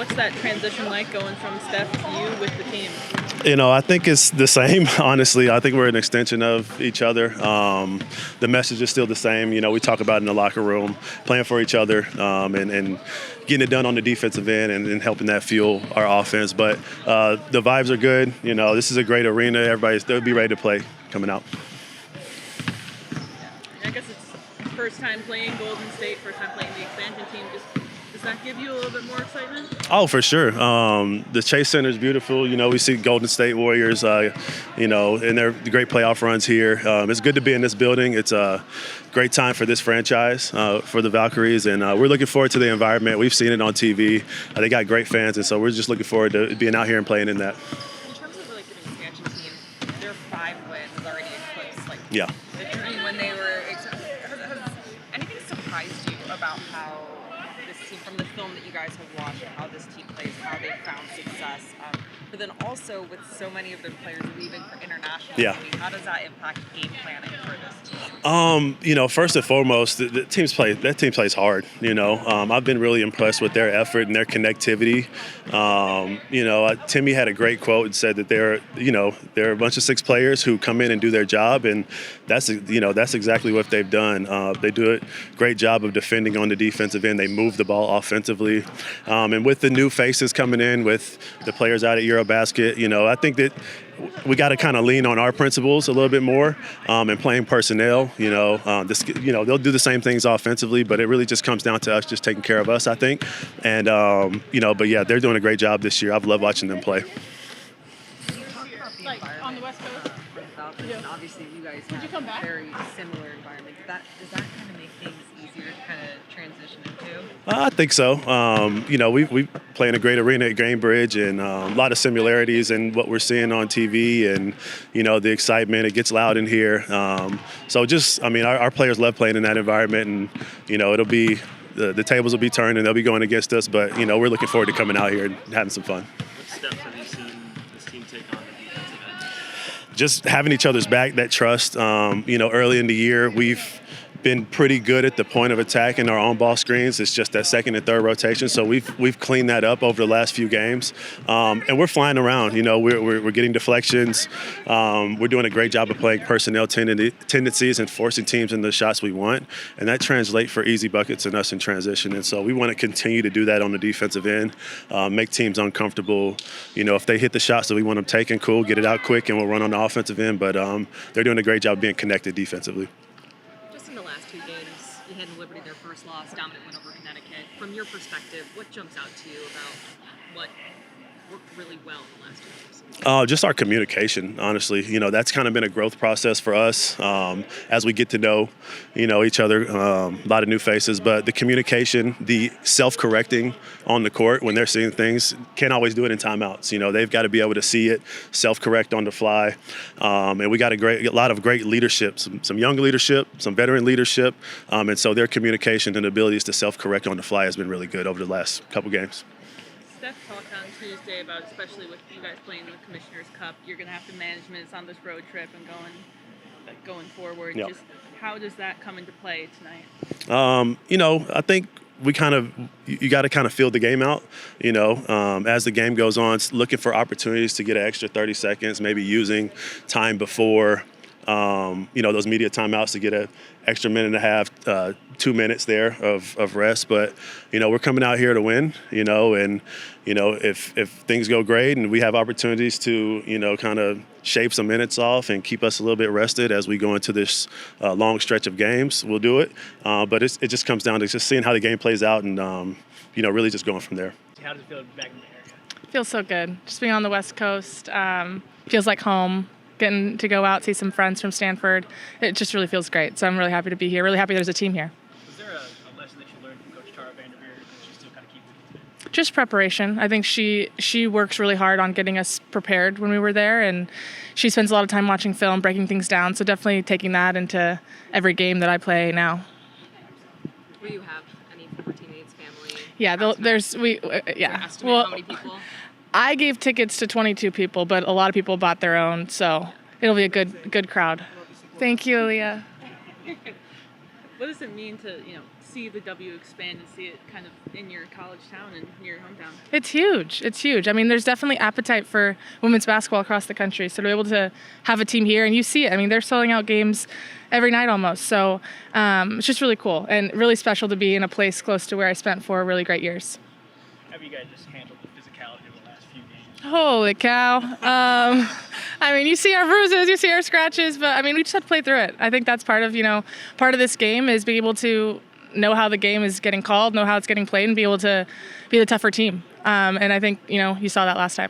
What's that transition like going from Steph to you with the team? I think it's the same, honestly. I think we're an extension of each other. The message is still the same. We talk about it in the locker room, playing for each other, and getting it done on the defensive end and helping that fuel our offense. But the vibes are good. This is a great arena. They'll be ready to play coming out. I guess it's first time playing Golden State, first time playing the expansion team. Does that give you a little bit more excitement? Oh, for sure. The Chase Center is beautiful. We see Golden State Warriors, and they're great playoff runs here. It's good to be in this building. It's a great time for this franchise, for the Valkyries, and we're looking forward to the environment. We've seen it on TV. They got great fans, and so we're just looking forward to being out here and playing in that. In terms of an expansion team, their 5 wins already eclipsed Yeah. the journey when they were. Has anything surprised you about how this team, from the film that you guys have watched, how this team plays, how they found success, but then also with so many of their players leaving for international, how does that impact game planning for this team? First and foremost, that team plays hard. I've been really impressed with their effort and their connectivity. Timmy had a great quote and said that they're a bunch of 6 players who come in and do their job, and that's exactly what they've done. They do a great job of defending on the defensive end. They move the ball offensively, and with the new faces coming in, with the players out at Eurobasket, I think that we got to kind of lean on our principles a little bit more, and playing personnel. They'll do the same things offensively, but it really just comes down to us just taking care of us, I think. And but yeah, they're doing a great job this year. I've loved watching them play. Like on the West Coast, for the Falcons, and obviously you guys have a very similar environment. Does that kind of make things easier to kind of transition into? I think so. We play in a great arena at Gainbridge, and a lot of similarities in what we're seeing on TV, and the excitement. It gets loud in here. Our players love playing in that environment, and it'll be the tables will be turned and they'll be going against us. But we're looking forward to coming out here and having some fun. What steps have you seen this team take on the defensive end? Just having each other's back, that trust. Early in the year, we've been pretty good at the point of attack in our own ball screens. It's just that second and third rotation. So we've cleaned that up over the last few games, and we're flying around. We're getting deflections. We're doing a great job of playing personnel tendencies and forcing teams into the shots we want, and that translates for easy buckets and us in transition. And so we want to continue to do that on the defensive end, make teams uncomfortable. If they hit the shots that we want them taken, cool, get it out quick, and we'll run on the offensive end. But they're doing a great job being connected defensively. In the last 2 games, you had Liberty their first loss, dominant win over Connecticut. From your perspective, what jumps out to you about what worked really well in the last 2 games? Just our communication, honestly. That's kind of been a growth process for us as we get to know, each other. A lot of new faces, but the communication, the self-correcting on the court when they're seeing things, can't always do it in timeouts. They've got to be able to see it, self-correct on the fly, and we got a lot of great leadership, some young leadership, some veteran leadership, and so their communication and abilities to self-correct on the fly has been really good over the last couple games. Steph talked on Tuesday about, especially with you guys playing the Commissioner's Cup, you're going to have to manage minutes on this road trip and going forward. Yep. Just how does that come into play tonight? I think you got to kind of feel the game out, as the game goes on, looking for opportunities to get an extra 30 seconds, maybe using time before, those media timeouts to get an extra minute and a half, 2 minutes there of rest. But, we're coming out here to win, and, if things go great and we have opportunities to, kind of shave some minutes off and keep us a little bit rested as we go into this long stretch of games, we'll do it. But it just comes down to just seeing how the game plays out and, really just going from there. How does it feel back in the area? Feels so good. Just being on the West Coast feels like home. Getting to go out, see some friends from Stanford. It just really feels great. So I'm really happy to be here. Really happy there's a team here. Was there a lesson that you learned from Coach Tara Vanderveer that you still kind of keep with you today? Just preparation. I think she works really hard on getting us prepared when we were there, and she spends a lot of time watching film, breaking things down. So definitely taking that into every game that I play now. Will you have any former teammates, family? Yeah, yeah. Estimate how many people? I gave tickets to 22 people, but a lot of people bought their own, so it'll be a good crowd. Thank you, Leah. What does it mean to, see the W expand and see it kind of in your college town and your hometown? It's huge. It's huge. I mean, there's definitely appetite for women's basketball across the country. So to be able to have a team here, and you see it. I mean, they're selling out games every night almost. So it's just really cool and really special to be in a place close to where I spent 4 really great years. How have you guys just handled the physicality of the last few games? Holy cow. I mean, you see our bruises, you see our scratches, but I mean, we just have to play through it. I think that's part of this game is being able to know how the game is getting called, know how it's getting played, and be able to be the tougher team. And I think, you saw that last time.